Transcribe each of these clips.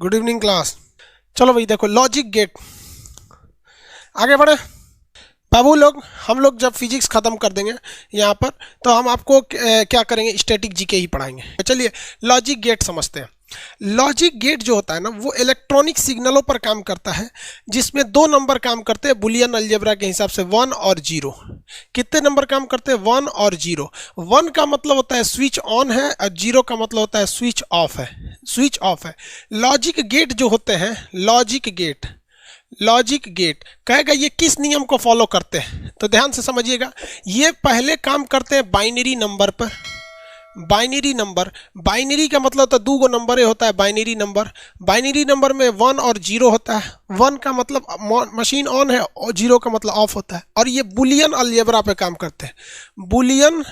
Good evening class. चलो भाई देखो लॉजिक गेट, आगे बढ़े बाबू लोग। हम लोग जब फिजिक्स खत्म कर देंगे यहाँ पर तो हम आपको क्या करेंगे, स्टैटिक जीके ही पढ़ाएंगे। चलिए लॉजिक गेट समझते हैं। लॉजिक गेट जो होता है ना वो इलेक्ट्रॉनिक सिग्नलों पर काम करता है, जिसमें दो नंबर काम करते हैं बुलियन अलजेब्रा के हिसाब से, 1 और 0। कितने नंबर काम करते हैं? 1 और 0। 1 का मतलब होता है स्विच ऑन है और 0 का मतलब होता है स्विच ऑफ है। स्विच ऑफ है। लॉजिक गेट जो होते हैं, लॉजिक गेट कहेगा ये किस नियम को फॉलो करते हैं, तो ध्यान से समझिएगा। ये पहले काम करते हैं बाइनरी नंबर पर। बाइनरी का मतलब होता है दो गो नंबर होता है बाइनरी नंबर में 1 और 0 होता है। 1 का मतलब मशीन ऑन है और 0 का मतलब ऑफ होता है। और ये बुलियन अलजेब्रा पे काम करते हैं। बुलियन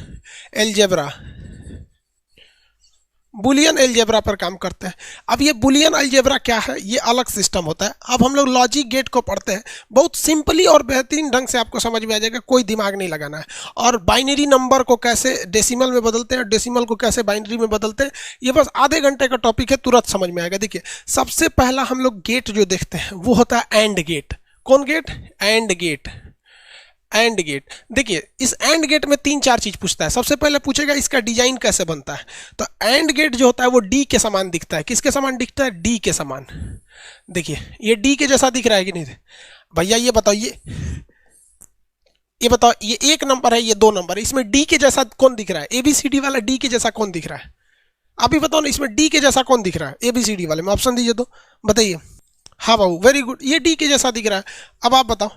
अलजेब्रा पर काम करते हैं। अब ये बुलियन अलजेब्रा क्या है, ये अलग सिस्टम होता है। अब हम लोग लॉजिक गेट को पढ़ते हैं, बहुत सिंपली और बेहतरीन ढंग से आपको समझ में आ जाएगा, कोई दिमाग नहीं लगाना है। और बाइनरी नंबर को कैसे डेसिमल में बदलते हैं, डेसिमल को कैसे बाइनरी में बदलते हैं, ये बस आधे घंटे का टॉपिक है, तुरंत समझ में आएगा। देखिए सबसे पहला हम लोग गेट जो देखते हैं वो होता है एंड गेट। कौन गेट? And gate. देखिए इस एंड गेट में 3-4 चीज पूछता है। सबसे पहले पूछेगा इसका डिजाइन कैसे बनता है। तो एंड गेट जो होता है वो डी के समान दिखता है। किसके समान दिखता है? डी के समान। देखिए ये डी के जैसा दिख रहा है कि नहीं भैया? ये बताओ, ये बताओ, ये एक नंबर है, ये 2 नंबर है, इसमें डी के जैसा कौन दिख रहा है? एबीसीडी वाला डी के जैसा कौन दिख रहा है? अभी बताओ ना, इसमें डी के जैसा कौन दिख रहा है? एबीसीडी वाले में ऑप्शन दीजिए तो बताइए। हाँ बाबू वेरी गुड, ये डी के जैसा दिख रहा है। अब आप बताओ,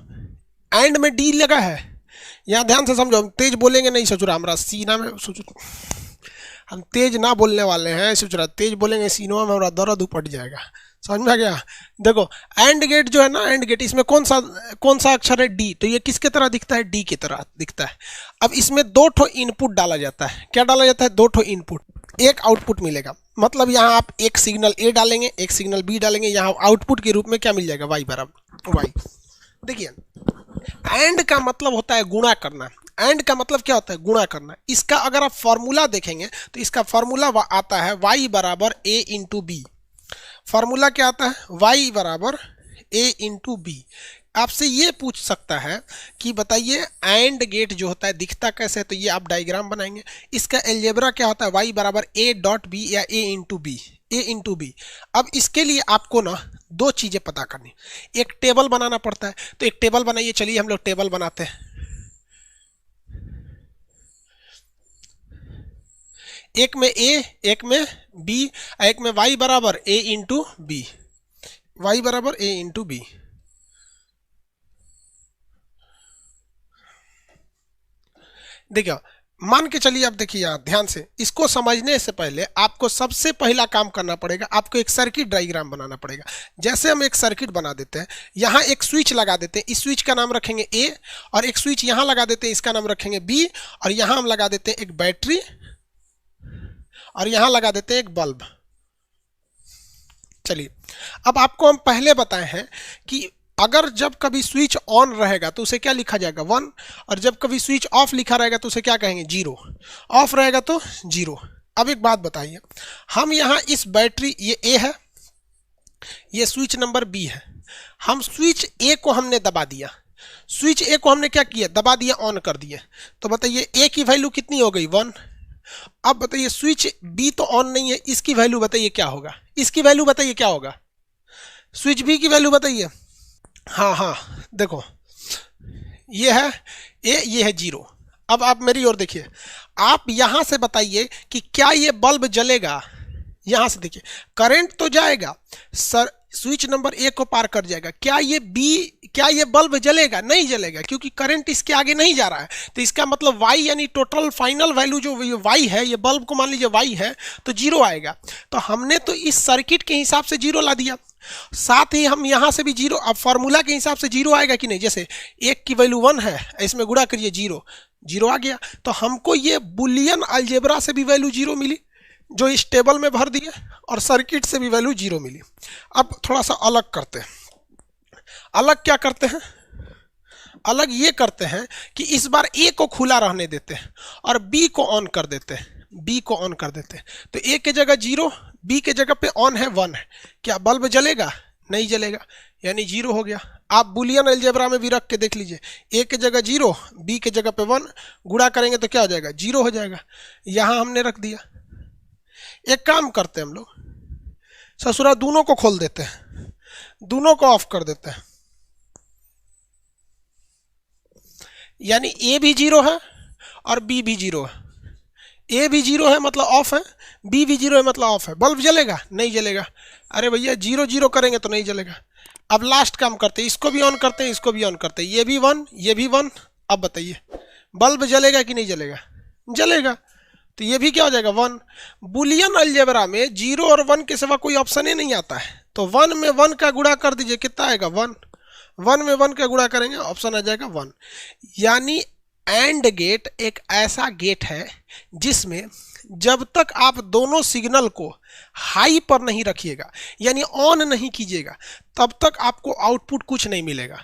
एंड में डी लगा है। यहाँ ध्यान से समझो, हम तेज बोलेंगे नहीं, सोच रहा हमारा सीना में, हम तेज ना बोलने वाले हैं, सोच रहा तेज बोलेंगे सीनों में हमारा दर्द उपट जाएगा। समझ में आ गया? देखो एंड गेट जो है ना, एंड गेट, इसमें कौन सा अक्षर है? डी। तो ये किसके तरह दिखता है? डी की तरह दिखता है। अब इसमें 2 ठो इनपुट डाला जाता है। क्या डाला जाता है? 2 ठो इनपुट, एक आउटपुट मिलेगा। मतलब यहाँ आप एक सिग्नल ए डालेंगे, एक सिग्नल बी डालेंगे, यहाँ आउटपुट के रूप में क्या मिल जाएगा? वाई बराबर वाई। देखिए एंड का मतलब होता है गुणा करना। एंड का मतलब क्या होता है? गुणा करना। इसका अगर आप फॉर्मूला देखेंगे तो इसका फॉर्मूला आता है y बराबर a इंटू बी। फॉर्मूला क्या आता है? y बराबर a इंटू बी। आपसे ये पूछ सकता है कि बताइए एंड गेट जो होता है दिखता कैसे है, तो ये आप डायग्राम बनाएंगे। इसका अलजेब्रा क्या होता है? y बराबर a डॉट बी या a इंटू बी। अब इसके लिए आपको ना 2 चीजें पता करनी। एक टेबल बनाना पड़ता है, तो एक टेबल बनाइए। चलिए हम लोग टेबल बनाते हैं। एक में a, एक में b, एक में y बराबर a इंटू बी। वाई बराबर a इंटू बी। देखिए मान के चलिए, आप देखिए यहाँ ध्यान से, इसको समझने से पहले आपको सबसे पहला काम करना पड़ेगा, आपको एक सर्किट डायग्राम बनाना पड़ेगा। जैसे हम एक सर्किट बना देते हैं, यहाँ एक स्विच लगा देते हैं, इस स्विच का नाम रखेंगे ए, और एक स्विच यहाँ लगा देते हैं, इसका नाम रखेंगे बी, और यहाँ हम लगा देते हैं एक बैटरी, और यहाँ लगा देते हैं एक बल्ब। चलिए अब आपको हम पहले बताए हैं कि अगर जब कभी स्विच ऑन रहेगा तो उसे क्या लिखा जाएगा? 1, और जब कभी स्विच ऑफ लिखा रहेगा तो उसे क्या कहेंगे? 0। ऑफ रहेगा तो 0। अब एक बात बताइए, हम यहाँ इस बैटरी, ये ए है, ये स्विच नंबर बी है, हम स्विच ए को हमने दबा दिया। स्विच ए को हमने क्या किया? दबा दिया, ऑन कर दिया। तो बताइए ए की वैल्यू कितनी हो गई? 1। अब बताइए स्विच बी तो ऑन नहीं है, इसकी वैल्यू बताइए क्या होगा? इसकी वैल्यू बताइए क्या होगा? स्विच बी की वैल्यू बताइए। हाँ देखो ये है ए, ये है 0। अब आप मेरी ओर देखिए, आप यहां से बताइए कि क्या ये बल्ब जलेगा? यहां से देखिए करंट तो जाएगा सर, स्विच नंबर ए को पार कर जाएगा। क्या ये बल्ब जलेगा? नहीं जलेगा, क्योंकि करंट इसके आगे नहीं जा रहा है। तो इसका मतलब y यानी टोटल फाइनल वैल्यू जो y है, ये बल्ब को मान लीजिए y है, तो 0 आएगा। तो हमने तो इस सर्किट के हिसाब से 0 ला दिया, साथ ही हम यहां से भी 0। अब फॉर्मूला के हिसाब से 0 आएगा कि नहीं? जैसे 1 की वैल्यू 1 है, इसमें गुणा करिए 0 आ गया। तो हमको ये बुलियन अलजेब्रा से भी वैल्यू 0 मिली जो इस टेबल में भर दिए, और सर्किट से भी वैल्यू 0 मिली। अब थोड़ा सा अलग करते हैं। अलग क्या करते हैं? अलग ये करते हैं कि इस बार ए को खुला रहने देते हैं और बी को ऑन कर देते हैं। तो ए की जगह 0, बी के जगह पे ऑन है 1 है, क्या बल्ब जलेगा? नहीं जलेगा, यानी 0 हो गया। आप बुलियन अलजेब्रा में भी रख के देख लीजिए, ए के जगह 0, बी के जगह पे 1, गुणा करेंगे तो क्या हो जाएगा? 0 हो जाएगा। यहां हमने रख दिया। एक काम करते हैं हम लोग, ससुरा दोनों को खोल देते हैं, दोनों को ऑफ कर देते हैं, यानी ए भी 0 है और बी भी 0 है। ए भी 0 है मतलब ऑफ है, बी भी 0 है मतलब ऑफ है। बल्ब जलेगा? नहीं जलेगा। अरे भैया 0 0 करेंगे तो नहीं जलेगा। अब लास्ट काम करते हैं, इसको भी ऑन करते हैं, इसको भी ऑन करते हैं, ये भी 1, ये भी 1। अब बताइए बल्ब जलेगा कि नहीं जलेगा? जलेगा। तो ये भी क्या हो जाएगा? 1। बुलियन अलजेब्रा में 0 और 1 के सिवा कोई ऑप्शन ही नहीं आता है, तो 1 में 1 का गुणा कर दीजिए, कितना आएगा? 1। 1 में 1 का गुणा करेंगे, ऑप्शन आ जाएगा 1। यानी एंड गेट एक ऐसा गेट है जिसमें जब तक आप दोनों सिग्नल को हाई पर नहीं रखिएगा, यानी ऑन नहीं कीजिएगा, तब तक आपको आउटपुट कुछ नहीं मिलेगा।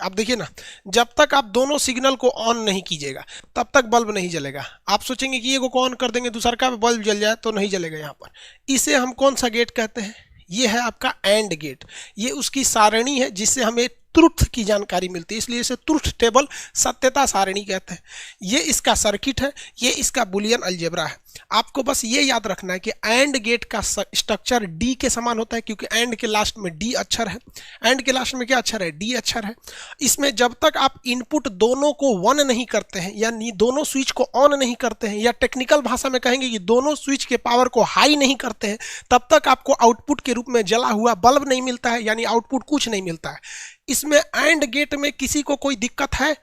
आप देखिए ना, जब तक आप दोनों सिग्नल को ऑन नहीं कीजिएगा तब तक बल्ब नहीं जलेगा। आप सोचेंगे कि ये को ऑन कर देंगे दूसरा का बल्ब जल जाए, तो नहीं जलेगा यहाँ पर। इसे हम कौन सा गेट कहते हैं? ये है आपका एंड गेट। ये उसकी सारणी है जिससे हमें ट्रुथ की जानकारी मिलती है, इसलिए इसे ट्रुथ टेबल, सत्यता सारणी कहते हैं। ये इसका सर्किट है, ये इसका बुलियन अलजेब्रा है। आपको बस ये याद रखना है कि एंड गेट का स्ट्रक्चर डी के समान होता है, क्योंकि एंड के लास्ट में डी अक्षर है। एंड के लास्ट में क्या अक्षर है? डी अक्षर है। इसमें जब तक आप इनपुट दोनों को 1 नहीं करते हैं, यानी दोनों स्विच को ऑन नहीं करते हैं, या टेक्निकल भाषा में कहेंगे कि दोनों स्विच के पावर को हाई नहीं करते हैं, तब तक आपको आउटपुट के रूप में जला हुआ बल्ब नहीं मिलता है, यानी आउटपुट कुछ नहीं मिलता है। इसमें एंड गेट में किसी को कोई दिक्कत है?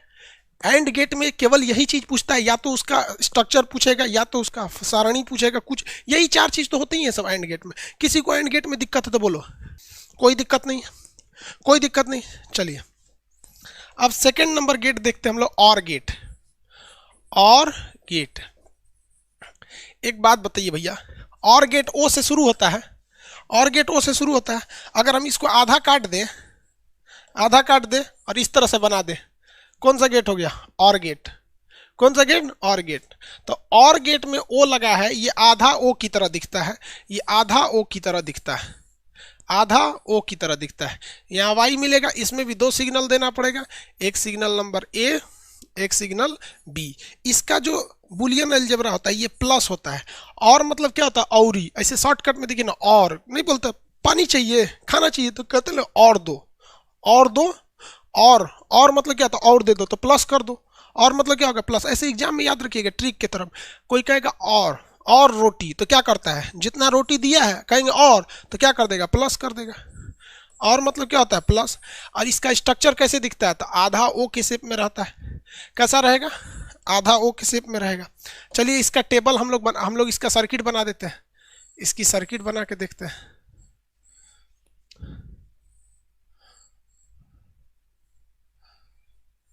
एंड गेट में केवल यही चीज पूछता है, या तो उसका स्ट्रक्चर पूछेगा, या तो उसका सारणी पूछेगा, कुछ यही 4 चीज तो होती ही है सब एंड गेट में। किसी को एंड गेट में दिक्कत है तो बोलो। कोई दिक्कत नहीं, कोई दिक्कत नहीं। चलिए अब सेकंड नंबर गेट देखते हैं हम लोग, और गेट। और गेट, एक बात बताइए भैया, और गेट ओ से शुरू होता है, और गेट ओ से शुरू होता है। अगर हम इसको आधा काट दें, आधा काट दे और इस तरह से बना दे, कौन सा गेट हो गया? और गेट। कौन सा गेट? Or gate. तो और गेट में ओ लगा है, ये आधा ओ की तरह दिखता है, ये आधा ओ की तरह दिखता है, आधा ओ की तरह दिखता है। यहाँ वाई मिलेगा, इसमें भी 2 सिग्नल देना पड़ेगा, एक सिग्नल नंबर ए, एक सिग्नल बी। इसका जो बुलियन अलजेब्रा होता है ये प्लस होता है। और मतलब क्या होता है? औरी। ऐसे शॉर्टकट में देखिए ना, और नहीं बोलते पानी चाहिए, खाना चाहिए, तो कहते हैं और दो, और दो। और मतलब क्या था? और दे दो, तो प्लस कर दो। और मतलब क्या होगा? प्लस। ऐसे एग्जाम में याद रखिएगा ट्रिक की तरफ। कोई कहेगा और रोटी, तो क्या करता है? जितना रोटी दिया है कहेंगे और, तो क्या कर देगा? प्लस कर देगा। और मतलब क्या होता है? प्लस। और इसका स्ट्रक्चर कैसे दिखता है? तो आधा ओ के शेप में रहता है। कैसा रहेगा? आधा ओ के शेप में रहेगा। चलिए इसका टेबल हम लोग इसका सर्किट बना देते हैं। इसकी सर्किट बना के देखते हैं।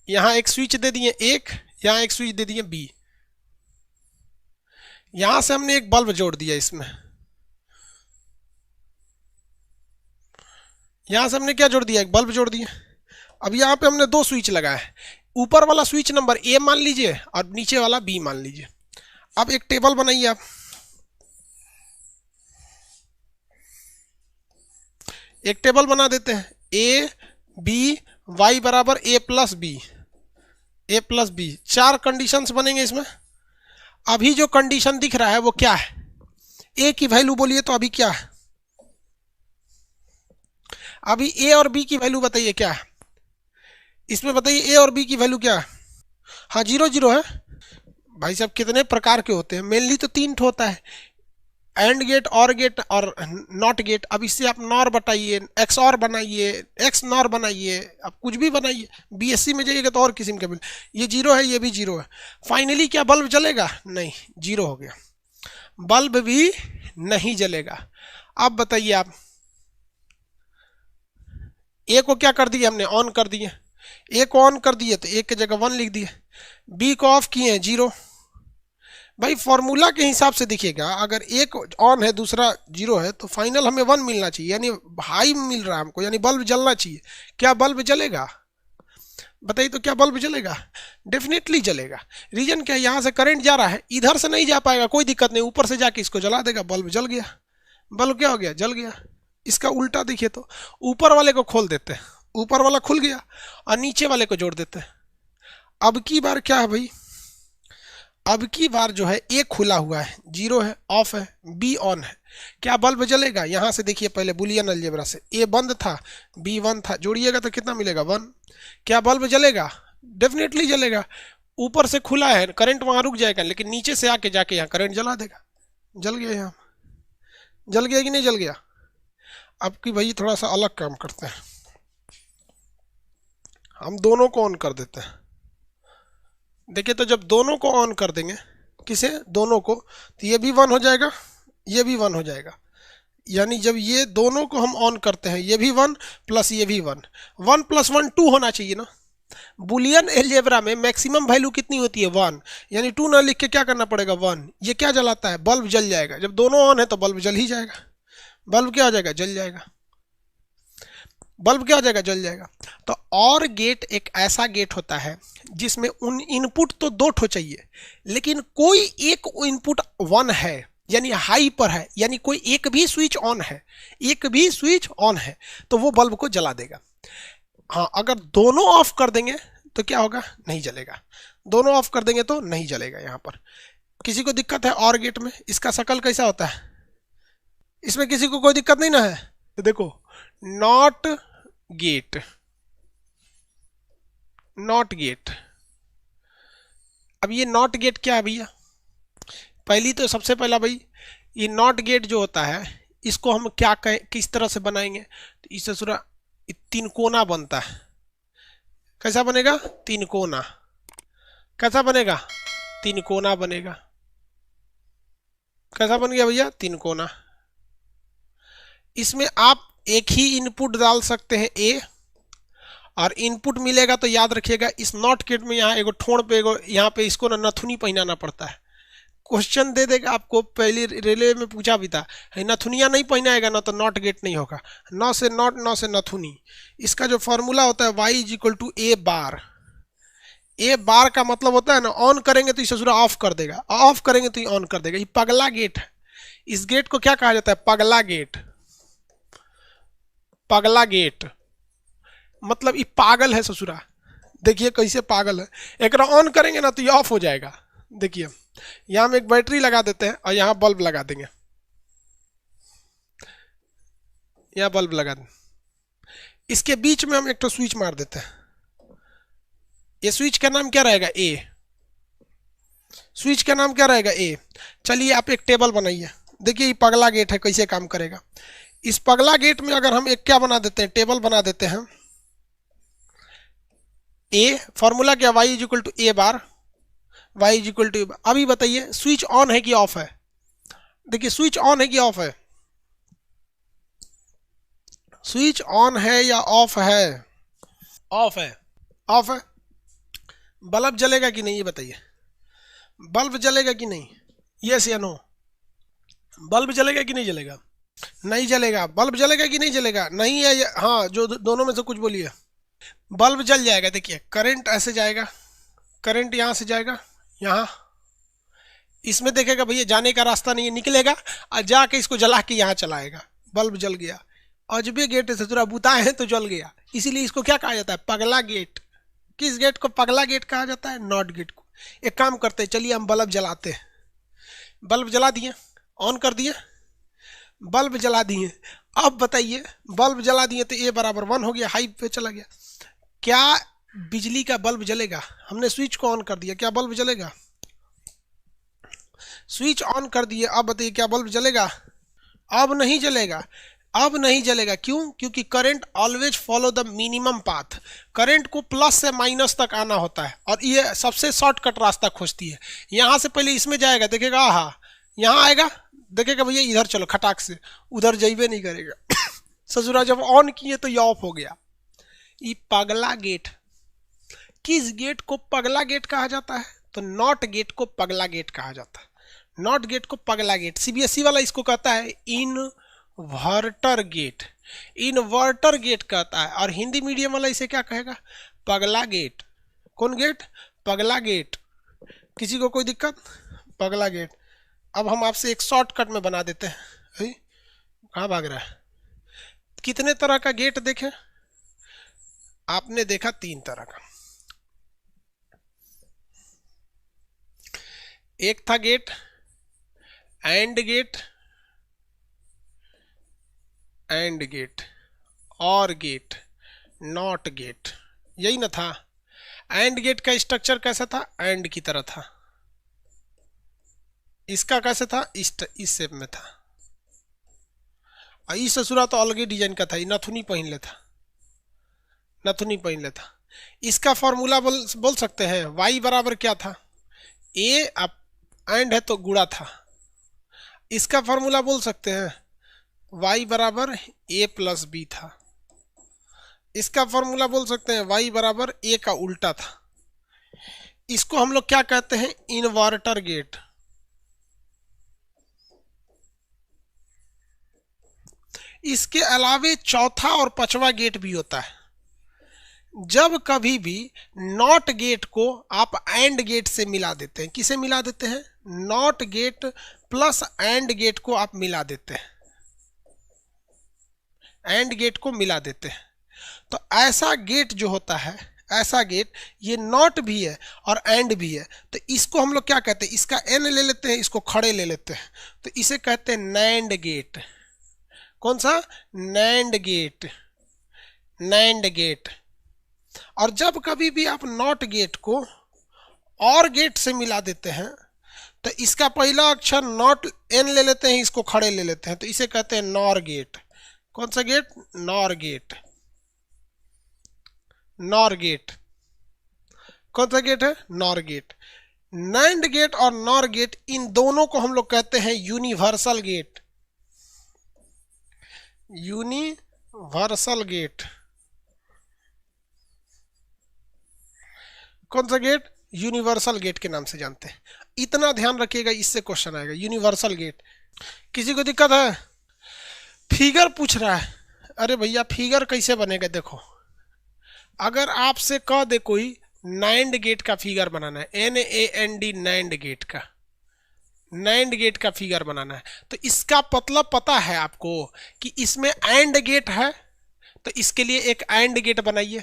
यहां एक स्विच दे दिए एक, यहां एक स्विच दे दिए बी, यहां से हमने एक बल्ब जोड़ दिया इसमें, यहां से हमने क्या जोड़ दिया? एक बल्ब जोड़ दिया। अब यहां पे हमने 2 स्विच लगाए, ऊपर वाला स्विच नंबर ए मान लीजिए और नीचे वाला बी मान लीजिए। अब एक टेबल बनाइए आप, एक टेबल बना देते हैं, ए बी वाई बराबर ए प्लस बी, ए प्लस बी। 4 कंडीशंस बनेंगे इसमें। अभी जो कंडीशन दिख रहा है वो क्या है? ए की वैल्यू बोलिए तो अभी क्या है? अभी ए और बी की वैल्यू बताइए क्या है इसमें? बताइए ए और बी की वैल्यू क्या है? हाँ 0 0 है। भाई साहब कितने प्रकार के होते हैं? मेनली तो 3 होता है, एंड गेट, और गेट और नॉट गेट। अब इससे आप नॉर बताइए, एक्स और बनाइए, एक्स नॉर बनाइए, आप कुछ भी बनाइए। बीएससी में जाइएगा तो और किस्म के बिल। ये 0 है, ये भी 0 है। फाइनली क्या बल्ब जलेगा? नहीं, 0 हो गया, बल्ब भी नहीं जलेगा। अब बताइए आप, ए को क्या कर दिया हमने? ऑन कर दिए। ए को ऑन कर दिए तो ए की जगह 1 लिख दिए, बी को ऑफ किए 0। भाई फॉर्मूला के हिसाब से देखिएगा, अगर एक ऑन है दूसरा 0 है तो फाइनल हमें 1 मिलना चाहिए, यानी हाई मिल रहा है हमको, यानी बल्ब जलना चाहिए। क्या बल्ब जलेगा? बताइए तो क्या बल्ब जलेगा? डेफिनेटली जलेगा। रीजन क्या है? यहाँ से करंट जा रहा है, इधर से नहीं जा पाएगा, कोई दिक्कत नहीं, ऊपर से जाके इसको जला देगा, बल्ब जल गया। बल्ब क्या हो गया, जल गया। इसका उल्टा देखिए तो, ऊपर वाले को खोल देते हैं, ऊपर वाला खुल गया, और नीचे वाले को जोड़ देते हैं। अब की बार क्या है भाई, अब की बार जो है ए खुला हुआ है, जीरो है, ऑफ है, बी ऑन है, क्या बल्ब जलेगा? यहां से देखिए पहले बुलियन अलजेब्रा से, ए बंद था, बी वन था, जोड़िएगा तो कितना मिलेगा, वन। क्या बल्ब जलेगा? डेफिनेटली जलेगा। ऊपर से खुला है, करंट वहां रुक जाएगा, लेकिन नीचे से आके जाके यहाँ करंट जला देगा। जल गया, यहाँ जल गया कि नहीं जल गया? अब की भाई थोड़ा सा अलग काम करते हैं, हम दोनों को ऑन कर देते हैं। देखिए तो जब दोनों को ऑन कर देंगे, किसे, दोनों को, तो ये भी वन हो जाएगा, ये भी वन हो जाएगा। यानी जब ये दोनों को हम ऑन करते हैं, ये भी वन प्लस ये भी one, one plus one two होना चाहिए ना। बुलियन एलजेब्रा में मैक्सिमम वैल्यू कितनी होती है, वन। यानी टू ना लिख के क्या करना पड़ेगा, वन। ये क्या जलाता है, बल्ब जल जाएगा। जब दोनों ऑन है तो बल्ब जल ही जाएगा, बल्ब क्या हो जाएगा, जल जाएगा, बल्ब क्या हो जाएगा, जल जाएगा। तो और गेट एक ऐसा गेट होता है जिसमें उन इनपुट तो दो ठो चाहिए, लेकिन कोई एक इनपुट वन है, यानी हाई पर है, यानी कोई एक भी स्विच ऑन है, एक भी स्विच ऑन है, तो वो बल्ब को जला देगा। हाँ, अगर दोनों ऑफ कर देंगे तो क्या होगा, नहीं जलेगा। दोनों ऑफ कर देंगे तो नहीं जलेगा। यहाँ पर किसी को दिक्कत है और गेट में, इसका शकल कैसा होता है, इसमें किसी को कोई दिक्कत नहीं ना है? तो देखो, नॉट गेट, नॉट गेट। अब ये नॉट गेट क्या है भैया, पहली तो सबसे पहला भाई, ये नॉट गेट जो होता है इसको हम क्या कहें, किस तरह से बनाएंगे, तो इससे पूरा तीन कोना बनता है। कैसा बनेगा, तीन कोना। कैसा बनेगा, तीन कोना बनेगा। कैसा बन गया भैया, तीन कोना। इसमें आप एक ही इनपुट डाल सकते हैं ए, और इनपुट मिलेगा तो याद रखिएगा इस नॉट गेट में यहाँ एगो ठोड़ पे एगो यहाँ पे इसको ना नथुनी पहनाना पड़ता है। क्वेश्चन दे देगा आपको, पहली रेलवे में पूछा भी था, नथुनिया नहीं पहनाएगा ना तो नॉट गेट नहीं होगा। नौ से नॉट, नौ से नथुनी। इसका जो फॉर्मूला होता है Y is equal to A बार। ए बार का मतलब होता है ना, ऑन करेंगे तो इसे पूरा ऑफ कर देगा, ऑफ करेंगे तो ये ऑन कर देगा। ये पगला गेट है। इस गेट को क्या कहा जाता है, पगला गेट। पगला गेट मतलब ये पागल है ससुरा। देखिए कैसे पागल है, एक ऑन करेंगे ना तो ये ऑफ हो जाएगा। देखिए यहाँ हम एक बैटरी लगा देते हैं और यहाँ बल्ब लगा देंगे, यहाँ बल्ब लगा दें, इसके बीच में हम एक तो स्विच मार देते हैं। ये स्विच का नाम क्या रहेगा, ए। स्विच का नाम क्या रहेगा, ए। चलिए आप एक टेबल बनाइए, देखिए ये पगला गेट है कैसे काम करेगा। इस पगला गेट में अगर हम एक क्या बना देते हैं, टेबल बना देते हैं। ए फॉर्मूला क्या, Y is equal to A bar, Y is equal to. अभी बताइए स्विच ऑन है कि ऑफ है, देखिए स्विच ऑन है कि ऑफ है, स्विच ऑन है या ऑफ है, ऑफ है, ऑफ है। बल्ब जलेगा कि नहीं ये बताइए, बल्ब जलेगा कि नहीं, यस या नो, बल्ब जलेगा कि नहीं जलेगा, नहीं जलेगा। बल्ब जलेगा कि नहीं जलेगा, नहीं है, हाँ, जो दोनों में से कुछ बोलिए। बल्ब जल जाएगा। देखिए करंट ऐसे जाएगा, करंट यहाँ से जाएगा यहाँ, इसमें देखेगा भैया जाने का रास्ता नहीं है, निकलेगा और जाके इसको जला के यहाँ चलाएगा, बल्ब जल गया। अजबे गेट से थोड़ा बुताए हैं तो जल गया, इसीलिए इसको क्या कहा जाता है, पगला गेट। किस गेट को पगला गेट कहा जाता है, नॉट गेट को। एक काम करते हैं, चलिए हम बल्ब जलाते हैं। बल्ब जला दिए, ऑन कर दिए, बल्ब जला दिए। अब बताइए बल्ब जला दिए तो ए बराबर वन हो गया, हाई पे चला गया। क्या बिजली का बल्ब जलेगा, हमने स्विच को ऑन कर दिया, क्या बल्ब जलेगा, स्विच ऑन कर दिए, अब बताइए क्या बल्ब जलेगा, अब नहीं जलेगा, अब नहीं जलेगा। क्यों, क्योंकि current always follow the minimum path, current को प्लस से माइनस तक आना होता है और ये सबसे शॉर्टकट रास्ता खोजती है। यहाँ से पहले इसमें जाएगा, देखेगा हाँ यहाँ आएगा, देखेगा भैया इधर चलो खटाक से, उधर जाइबे नहीं करेगा ससुरा जब ऑन किए तो ये ऑफ हो गया। ये पगला गेट। किस गेट को पगला गेट कहा जाता है, तो नॉट गेट को पगला गेट कहा जाता है, नॉट गेट को पगला गेट। सीबीएसई वाला इसको कहता है इनवर्टर गेट, इन्वर्टर गेट कहता है, और हिंदी मीडियम वाला इसे क्या कहेगा, पगला गेट। कौन गेट, पगला गेट। किसी को कोई दिक्कत, पगला गेट। अब हम आपसे एक शॉर्टकट में बना देते हैं, कहाँ भाग रहा है? कितने तरह का गेट देखे आपने? देखा 3 तरह का। एक था gate and gate, and gate, or gate, not gate, यही ना था? एंड गेट का स्ट्रक्चर कैसा था? एंड की तरह था। इसका कैसे था? इस शेप में था। और इस ससुरा तो अलग ही डिजाइन का था, ये नथुनी पहन ले था, नथुनी पहन ले था। इसका फॉर्मूला बोल सकते हैं। y बराबर क्या था? ए एंड है तो गुणा था। इसका फॉर्मूला बोल सकते हैं y बराबर a प्लस बी था। इसका फॉर्मूला बोल सकते हैं y बराबर a का उल्टा था। इसको हम लोग क्या कहते हैं? Inverter gate. इसके अलावे चौथा और पांचवा गेट भी होता है। जब कभी भी नॉट गेट को आप एंड गेट से मिला देते हैं, किसे मिला देते हैं? Not gate plus and gate को आप मिला देते हैं, एंड गेट को मिला देते हैं। तो ऐसा गेट जो होता है, ऐसा गेट, ये नॉट भी है और एंड भी है। तो इसको हम लोग क्या कहते हैं? इसका एन ले लेते हैं, इसको खड़े ले लेते हैं, तो इसे कहते हैं नैंड गेट। कौन सा? NAND gate, NAND gate. और जब कभी भी आप नॉट गेट को और गेट से मिला देते हैं, तो इसका पहला अक्षर नॉट एन ले लेते हैं, इसको खड़े ले लेते हैं, तो इसे कहते हैं नॉर गेट। कौन सा gate? NOR gate, NOR gate. कौन सा गेट है? NOR gate. नैंड गेट और नॉर गेट, इन दोनों को हम लोग कहते हैं यूनिवर्सल गेट, यूनिवर्सल गेट। कौन सा गेट? यूनिवर्सल गेट के नाम से जानते हैं। इतना ध्यान रखिएगा, इससे क्वेश्चन आएगा, यूनिवर्सल गेट। किसी को दिक्कत है? फिगर पूछ रहा है। अरे भैया फिगर कैसे बनेगा? देखो, अगर आपसे कह दे कोई नैंड गेट का फिगर बनाना है, NAND, नैंड गेट का, नैंड गेट का फिगर बनाना है, तो इसका मतलब पता है आपको कि इसमें एंड गेट है, तो इसके लिए एक एंड गेट बनाइए।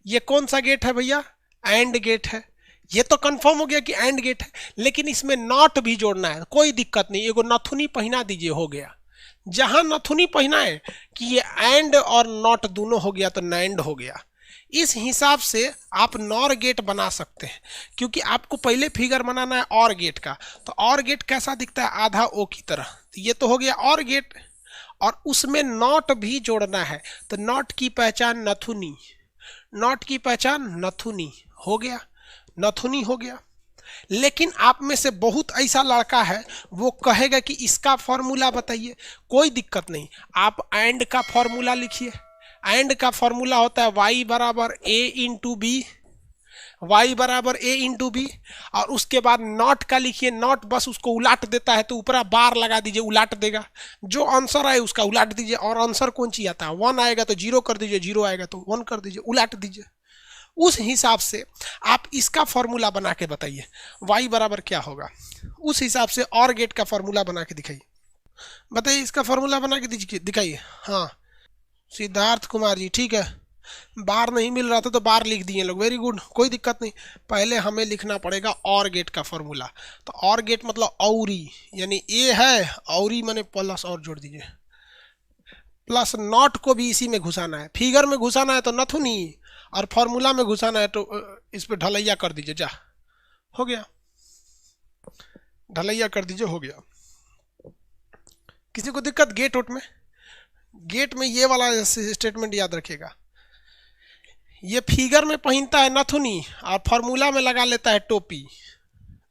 ये कौन सा गेट है भैया? एंड गेट है। ये तो कंफर्म हो गया कि एंड गेट है, लेकिन इसमें नॉट भी जोड़ना है। कोई दिक्कत नहीं, एगो नथुनी पहना दीजिए, हो गया। जहां नथुनी पहना है कि ये एंड और नॉट दोनों हो गया, तो नैंड हो गया। इस हिसाब से आप नॉर गेट बना सकते हैं, क्योंकि आपको पहले फिगर बनाना है और गेट का। तो और गेट कैसा दिखता है? आधा ओ की तरह। तो ये तो हो गया और गेट, और उसमें नॉट भी जोड़ना है, तो नॉट की पहचान नथुनी, नॉट की पहचान नथुनी, हो गया, नथुनी हो गया। लेकिन आप में से बहुत ऐसा लड़का है, वो कहेगा कि इसका फॉर्मूला बताइए। कोई दिक्कत नहीं, आप एंड का फॉर्मूला लिखिए। एंड का फॉर्मूला होता है y बराबर a इंटू बी, y बराबर a इंटू बी। और उसके बाद नॉट का लिखिए। नॉट बस उसको उलाट देता है, तो ऊपर बार लगा दीजिए, उलाट देगा। जो आंसर आए उसका उलाट दीजिए। और आंसर कौन सी आता है? 1 आएगा तो 0 कर दीजिए, 0 आएगा तो 1 कर दीजिए, उलाट दीजिए। उस हिसाब से आप इसका फॉर्मूला बना के बताइए y बराबर क्या होगा। उस हिसाब से और गेट का फॉर्मूला बना के दिखाइए। बताइए, इसका फॉर्मूला बना के दिखाइए। हाँ, सिद्धार्थ कुमार जी, ठीक है। बार नहीं मिल रहा था तो बार लिख दिए लोग, वेरी गुड, कोई दिक्कत नहीं। पहले हमें लिखना पड़ेगा और गेट का फॉर्मूला। तो और गेट मतलब औरी, यानी ए है, औरी माने प्लस और जोड़ दीजिए, प्लस नॉट को भी इसी में घुसाना है। फिगर में घुसाना है तो नथुनी, और फॉर्मूला में घुसाना है तो इस पे ढलैया कर दीजिए। जा, हो गया, ढलैया कर दीजिए, हो गया। किसी को दिक्कत गेट उट में? गेट में ये वाला स्टेटमेंट याद रखिएगा, ये फिगर में पहनता है नथुनी और फॉर्मूला में लगा लेता है टोपी,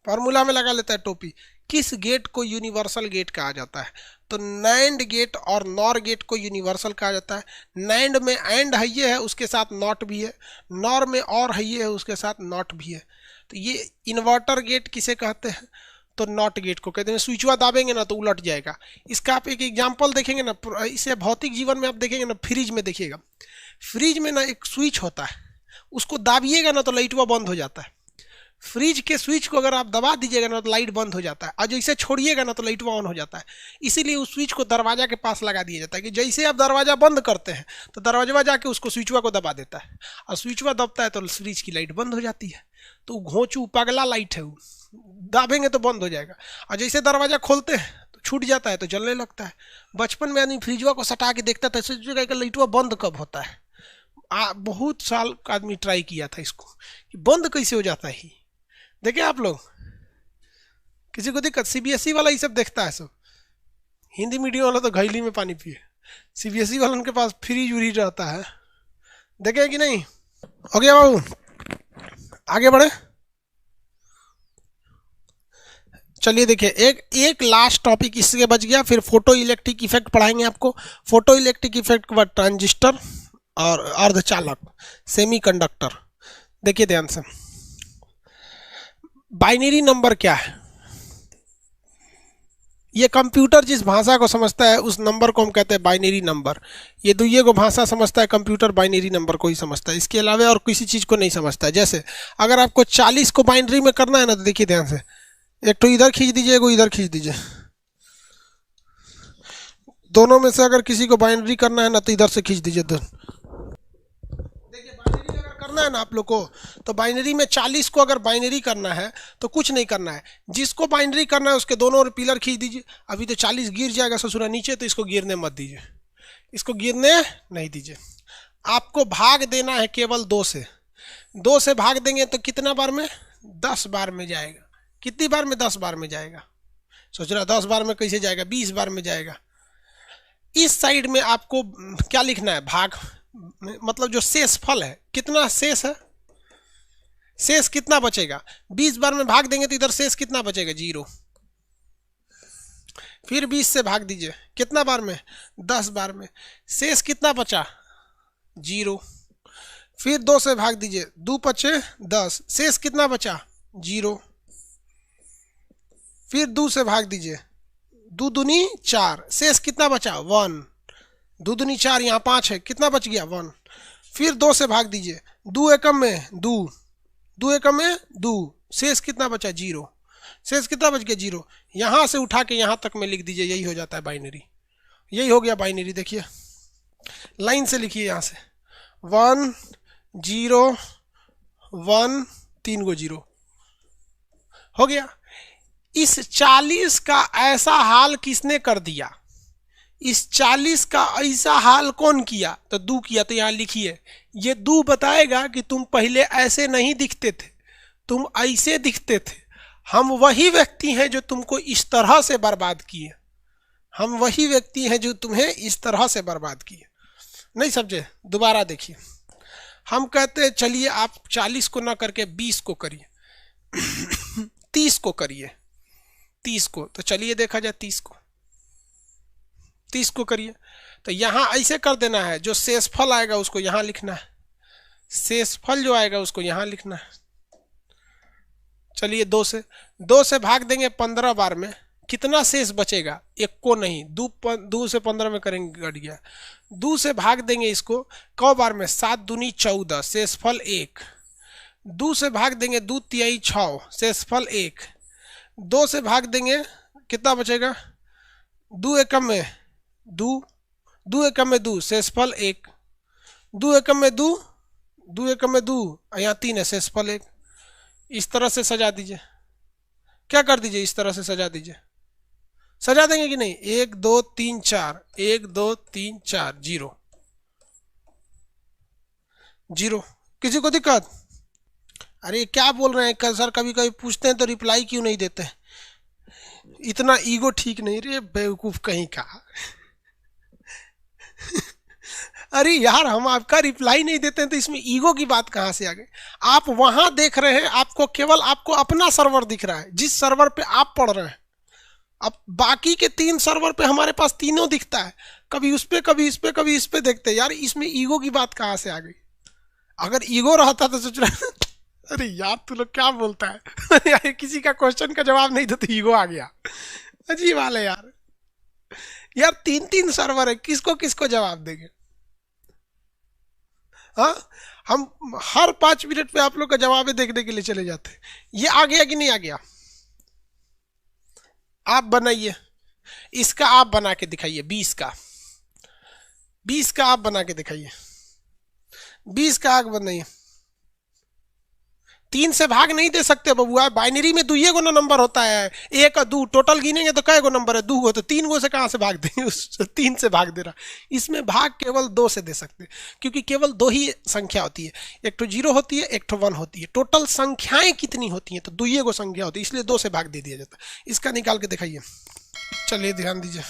फॉर्मूला में लगा लेता है टोपी। किस गेट को यूनिवर्सल गेट कहा जाता है? तो नैंड गेट और नॉर गेट को यूनिवर्सल कहा जाता है। नैंड में एंड है, ये है, उसके साथ नॉट भी है। नॉर में और है, ये है, उसके साथ नॉट भी है। तो ये इन्वर्टर गेट किसे कहते हैं? तो नॉट गेट को कहते हैं। स्विचवा दाबेंगे ना तो उलट जाएगा। इसका आप एक एग्जाम्पल देखेंगे ना, इसे भौतिक जीवन में आप देखेंगे ना, फ्रिज में देखिएगा। फ्रिज में ना एक स्विच होता है, उसको दाबिएगा ना तो लाइटवा बंद हो जाता है। फ्रिज के स्विच को अगर आप दबा दीजिएगा ना तो लाइट बंद हो जाता है, और जैसे छोड़िएगा ना तो लाइट ऑन हो जाता है। इसीलिए उस स्विच को दरवाजा के पास लगा दिया जाता है कि जैसे आप दरवाजा बंद करते हैं तो दरवाजा जाके उसको स्विचवा को दबा देता है, और स्विचवा दबता है तो फ्रिज की लाइट बंद हो जाती है। तो घोंचू पगला लाइट है, वो दाबेंगे तो बंद हो जाएगा, और जैसे दरवाजा खोलते हैं तो छूट जाता है तो जलने लगता है। बचपन में आदमी फ्रिजवा को सटा के देखता था, सोचेगा कि लाइटवा बंद कब होता है। बहुत साल आदमी ट्राई किया था इसको कि बंद कैसे हो जाता है। देखे आप लोग, किसी को दिक्कत? सीबीएसई वाला ये सब देखता है सब, हिंदी मीडियम वाला तो घैली में पानी पिए, सीबीएसई वाला उनके पास फ्रिज व्रिज रहता है। देखे कि नहीं? हो गया बाबू, आगे बढ़े। चलिए देखिए, एक लास्ट टॉपिक इसके बच गया, फिर फोटो इलेक्ट्रिक इफेक्ट पढ़ाएंगे आपको। फोटो इलेक्ट्रिक इफेक्ट के बाद ट्रांजिस्टर और अर्धचालक, सेमीकंडक्टर। देखिए ध्यान से, बाइनरी नंबर क्या है? ये कंप्यूटर जिस भाषा को समझता है उस नंबर को हम कहते हैं बाइनरी नंबर। ये दुइये को भाषा समझता है, कंप्यूटर बाइनरी नंबर को ही समझता है, इसके अलावा और किसी चीज़ को नहीं समझता है। जैसे अगर आपको 40 को बाइनरी में करना है ना, तो देखिए ध्यान से, एक तो इधर खींच दीजिए, एक इधर खींच दीजिए। दोनों में से अगर किसी को बाइनरी करना है ना तो इधर से खींच दीजिए। देखिए बाइनरी अगर करना है ना आप लोग को, तो बाइनरी में 40 को अगर बाइनरी करना है तो कुछ नहीं करना है, जिसको बाइनरी करना है उसके दोनों ओर पिलर खींच दीजिए। अभी तो 40 गिर जाएगा ससुरा नीचे, तो इसको गिरने मत दीजिए, इसको गिरने नहीं दीजिए। आपको भाग देना है केवल 2 से। 2 से भाग देंगे तो कितना बार में? 10 बार में जाएगा। कितनी बार में? 10 बार में जाएगा। सोच रहा 10 बार में कैसे जाएगा? 20 बार में जाएगा। इस साइड में आपको क्या लिखना है? भाग, मतलब जो शेष फल है, कितना शेष है, शेष कितना बचेगा? 20 बार में भाग देंगे तो इधर शेष कितना बचेगा? 0। फिर 20 से भाग दीजिए, कितना बार में? 10 बार में। शेष कितना बचा? 0। फिर 2 से भाग दीजिए, 2 पचे 10, शेष कितना बचा? 0। फिर 2 से भाग दीजिए, 2 दूनी 4, शेष कितना बचा? 1। 2 दूनी 4, यहाँ 5 है, कितना बच गया? 1। फिर 2 से भाग दीजिए, 2 एकम में 2, 2 एकम में 2, शेष कितना बचा? 0। शेष कितना बच गया? 0। यहाँ से उठा के यहाँ तक में लिख दीजिए, यही हो जाता है बाइनरी। यही हो गया बाइनरी। देखिए लाइन से लिखिए, यहाँ से 1 0 1, 3 गो 0 हो गया। इस 40 का ऐसा हाल किसने कर दिया? इस 40 का ऐसा हाल कौन किया? तो 2 किया। तो यहाँ लिखिए, ये 2 बताएगा कि तुम पहले ऐसे नहीं दिखते थे, तुम ऐसे दिखते थे। हम वही व्यक्ति हैं जो तुमको इस तरह से बर्बाद किए, हम वही व्यक्ति हैं जो तुम्हें इस तरह से बर्बाद किए। नहीं समझे? दोबारा देखिए, हम कहते हैं चलिए आप 40 को ना करके 20 को करिए, 30 को करिए, 30 को। तो चलिए देखा जाए 30 को करिए। तो यहाँ ऐसे कर देना है, जो शेषफल आएगा उसको यहाँ लिखना है, शेषफल जो आएगा उसको यहाँ लिखना है। चलिए 2 से भाग देंगे 15 बार में, कितना शेष बचेगा? 1 को नहीं, 2 से 15 में करेंगे, कट गया। 2 से भाग देंगे इसको कौ बार में? 7 दूनी 14, शेषफल 1। 2 से भाग देंगे 2 तिहाई 6, शेषफल 1। 2 से भाग देंगे, कितना बचेगा? 2 एकम में 2, 2 एकम में 2, शेषफल 1। 2 एकम में 2, 2 एकम में 2, यहाँ 3 है, शेषफल 1। इस तरह से सजा दीजिए। क्या कर दीजिए? इस तरह से सजा दीजिए। सजा देंगे कि नहीं? 1 2 3 4, 1 2 3 4, 0 0। किसी को दिक्कत? अरे क्या बोल रहे हैं सर? कभी कभी पूछते हैं तो रिप्लाई क्यों नहीं देते? इतना ईगो ठीक नहीं रे बेवकूफ कहीं का। अरे यार, हम आपका रिप्लाई नहीं देते हैं तो इसमें ईगो की बात कहाँ से आ गई? आप वहां देख रहे हैं, आपको केवल आपको अपना सर्वर दिख रहा है, जिस सर्वर पे आप पढ़ रहे हैं। अब बाकी के 3 सर्वर पे हमारे पास तीनों दिखता है, कभी उस पे, कभी इस पे, कभी इस पे देखते हैं। यार इसमें ईगो की बात कहाँ से आ गई? अगर ईगो रहता तो सोच रहे अरे यार तू लोग क्या बोलता है? यार किसी का क्वेश्चन का जवाब नहीं देते ईगो आ गया। अजीब हाल है यार। यार 3 सर्वर है, किसको किसको जवाब देंगे? हाँ, हम हर 5 मिनट पे आप लोग का जवाब देखने के लिए चले जाते हैं। ये आ गया कि नहीं आ गया? आप बनाइए इसका, आप बना के दिखाइए 20 का, 20 का आप बना के दिखाइए, 20 का आप बनाइए। 3 से भाग नहीं दे सकते बबुआ, बाइनरी में दुइये गो ना नंबर होता है, 1 और 2 टोटल गिनेंगे तो कई गो नंबर है? 2 गो, तो 3 गो से कहां से भाग देंगे? उस 3 से भाग दे रहा। इसमें भाग केवल 2 से दे सकते, क्योंकि केवल 2 ही संख्या होती है, एक तो 0 होती है, एक तो 1 होती है। टोटल संख्याएं कितनी होती हैं? तो दुइये गो संख्या होती है, इसलिए 2 से भाग दे दिया जाता है। इसका निकाल के दिखाइए, चलिए ध्यान दीजिए।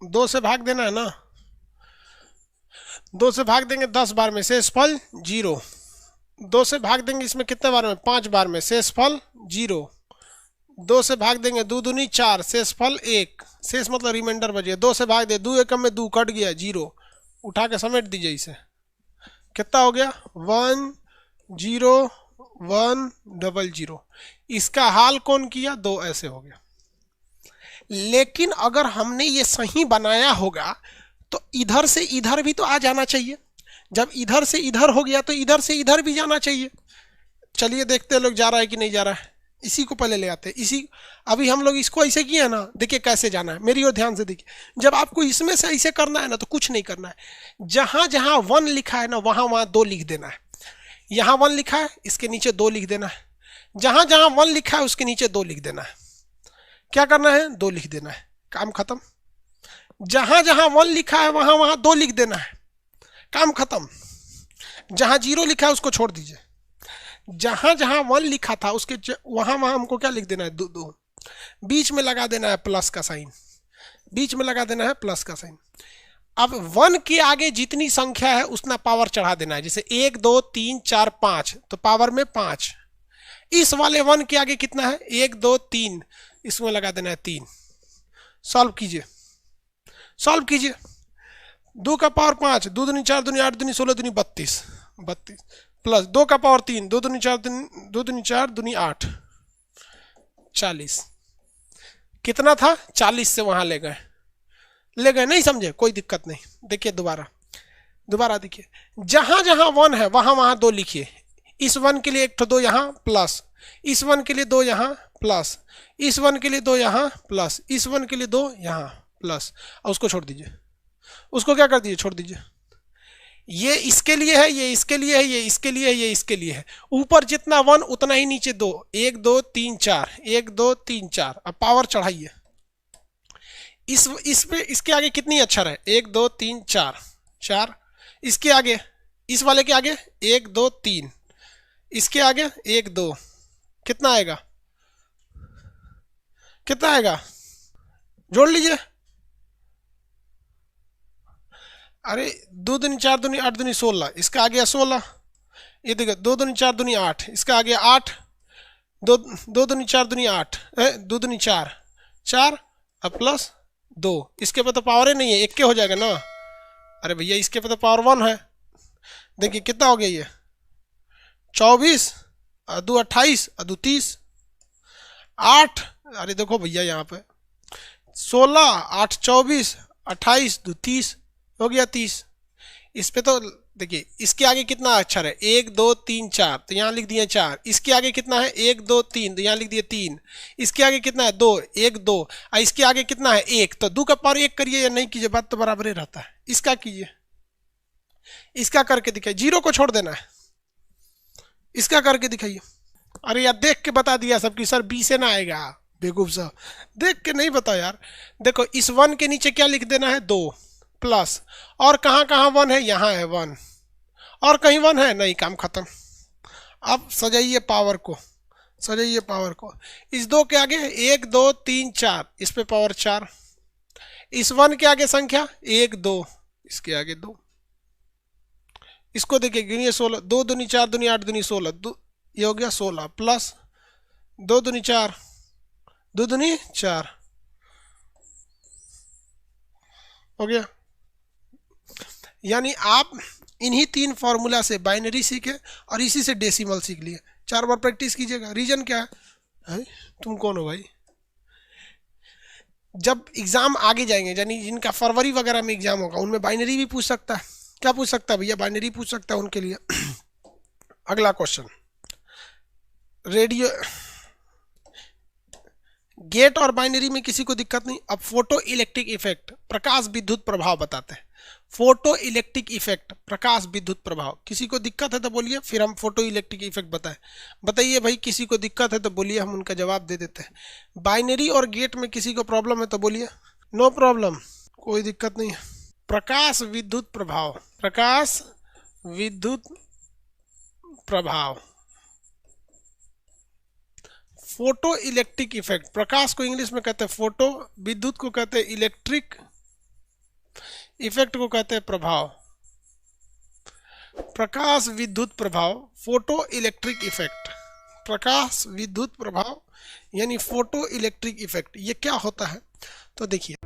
2 से भाग देना है ना, 2 से भाग देंगे 10 बार में, शेषफल 0। 2 से भाग देंगे इसमें कितने बार में? 5 बार में, शेषफल 0। 2 से भाग देंगे 2 दूनी 4, शेषफल 1, शेष मतलब रिमाइंडर बचे। 2 से भाग दे, 2 एकम में 2 कट गया, 0। उठा के समेट दीजिए इसे, कितना हो गया? 1 0 1 0 0। इसका हाल कौन किया? 2 ऐसे हो गया। लेकिन अगर हमने ये सही बनाया होगा तो इधर से इधर भी तो आ जाना चाहिए। जब इधर से इधर हो गया तो इधर से इधर भी जाना चाहिए। चलिए देखते हैं लोग जा रहा है कि नहीं जा रहा है। इसी को पहले ले आते हैं। इसी अभी हम लोग इसको ऐसे किए ना, देखिए कैसे जाना है, मेरी ओर ध्यान से देखिए। जब आपको इसमें से ऐसे करना है ना तो कुछ नहीं करना है, जहां जहां 1 लिखा है ना वहां वहां 2 लिख देना है। यहां 1 लिखा है, इसके नीचे 2 लिख देना है। जहां जहां 1 लिखा है उसके नीचे 2 लिख देना है। क्या करना है? 2 लिख देना है, काम खत्म। जहां जहां 1 लिखा है वहां वहां 2 लिख देना है, काम खत्म। जहां 0 लिखा है उसको छोड़ दीजिए। जहां जहां 1 लिखा था उसके वहां वहां हमको क्या लिख देना है? 2 2। बीच में लगा देना है प्लस का साइन, बीच में लगा देना है प्लस का साइन। अब 1 के आगे जितनी संख्या है उतना पावर चढ़ा देना है। जैसे 1 2 3 4 5 तो पावर में 5। इस वाले 1 के आगे कितना है? 1 2 3, इसमें लगा देना है 3। सॉल्व कीजिए, सॉल्व कीजिए। 2 का पावर 5, 2 दूनी 4 दूनी 8 दूनी 16 दूनी 32, 32 प्लस 2 का पावर 3, 2 दूनी 4 दूनी 8, 40। कितना था? 40 से वहां ले गए, ले गए। नहीं समझे? कोई दिक्कत नहीं। देखिए दोबारा, दोबारा देखिए। जहां जहां 1 है वहां वहां 2 लिखिए। इस 1 के लिए एक तो 2 यहां प्लस, इस 1 के लिए 2 यहां प्लस, इस 1 के लिए 2 यहां प्लस, इस 1 के लिए 2 यहां प्लस, और उसको छोड़ दीजिए। उसको क्या कर दीजिए? छोड़ दीजिए। ये इसके लिए है, ये इसके लिए है, ये इसके लिए है, ये इसके लिए है। ऊपर जितना 1 उतना ही नीचे 2, 1 2 3 4, 1 2 3 4। अब पावर चढ़ाइए। इस पे इसके आगे कितनी अक्षर है? 1 2 3 4, 4। इसके आगे, इस वाले के आगे 1 2 3, इसके आगे 1 2, कितना आएगा? कितना आएगा? जोड़ लीजिए। अरे 2 दूनी 4 दूनी 8 दूनी 16, इसका आ गया 16। ये देखो 2 दूनी 4 दूनी 8, इसका आ गया 8। 2 दूनी 4 दूनी 8, 2 दूनी 4 4, अब प्लस 2। इसके पे तो पावर ही नहीं है, 1 के हो जाएगा ना। अरे भैया इसके पे तो पावर 1 है। देखिए कितना हो गया ये? 24, 2 28, 2 30, 8। अरे देखो भैया यहाँ पे 16 8 24 28 2 30 हो गया 30। इस पे तो देखिए इसके आगे कितना अक्षर है? 1 2 3 4, तो यहाँ लिख दिए 4। इसके आगे कितना है? 1 2 3, तो यहाँ लिख दिए 3। इसके आगे कितना है? 2 1 2, और इसके आगे कितना है? 1। तो 2 का पावर 1 करिए या नहीं कीजिए, बात तो बराबर ही रहता है। इसका कीजिए, इसका करके दिखाइए। 0 को छोड़ देना है, इसका करके दिखाइए। अरे यार देख के बता दिया सबकी सर, 20 से ना आएगा। बेवकूफ साहब, देख के नहीं बताओ यार। देखो इस 1 के नीचे क्या लिख देना है? 2 प्लस, और कहाँ कहाँ 1 है? यहाँ है 1, और कहीं 1 है? नहीं, काम खत्म। अब सजाइए पावर को, सजाइए पावर को। इस 2 के आगे 1 2 3 4, इस पे पावर 4। इस 1 के आगे संख्या 1 2, इसके आगे 2। इसको देखिए गिनिए 16, 2 दूनी 4 दूनी 8 दूनी 16, ये हो गया 16 प्लस 2 दूनी 4, 2 दूनी 4 हो गया। यानी आप इन्हीं 3 फॉर्मूला से बाइनरी सीखे और इसी से डेसिमल सीख लिए। 4 बार प्रैक्टिस कीजिएगा। रीजन क्या है? तुम कौन हो भाई? जब एग्जाम आगे जाएंगे, यानी जिनका फरवरी वगैरह में एग्जाम होगा, उनमें बाइनरी भी पूछ सकता है। क्या पूछ सकता है भैया? बाइनरी पूछ सकता है उनके लिए। अगला क्वेश्चन, रेडियो गेट और बाइनरी में किसी को दिक्कत नहीं। अब फोटो इलेक्ट्रिक इफेक्ट, प्रकाश विद्युत प्रभाव बताते हैं। फोटो इलेक्ट्रिक इफेक्ट, प्रकाश विद्युत प्रभाव, किसी को दिक्कत है तो बोलिए, फिर हम फोटो इलेक्ट्रिक इफेक्ट बताएं। बताइए भाई, किसी को दिक्कत है तो बोलिए, हम उनका जवाब दे देते हैं। बाइनरी और गेट में किसी को प्रॉब्लम है तो बोलिए। नो प्रॉब्लम, कोई दिक्कत नहीं है। प्रकाश विद्युत प्रभाव, प्रकाश विद्युत प्रभाव, फोटो इलेक्ट्रिक इफेक्ट। प्रकाश को इंग्लिश में कहते हैं फोटो, विद्युत को कहते हैं इलेक्ट्रिक, इफेक्ट को कहते हैं प्रभाव। प्रकाश विद्युत प्रभाव, फोटो इलेक्ट्रिक इफेक्ट। प्रकाश विद्युत प्रभाव यानी फोटो इलेक्ट्रिक इफेक्ट, ये क्या होता है? तो देखिए,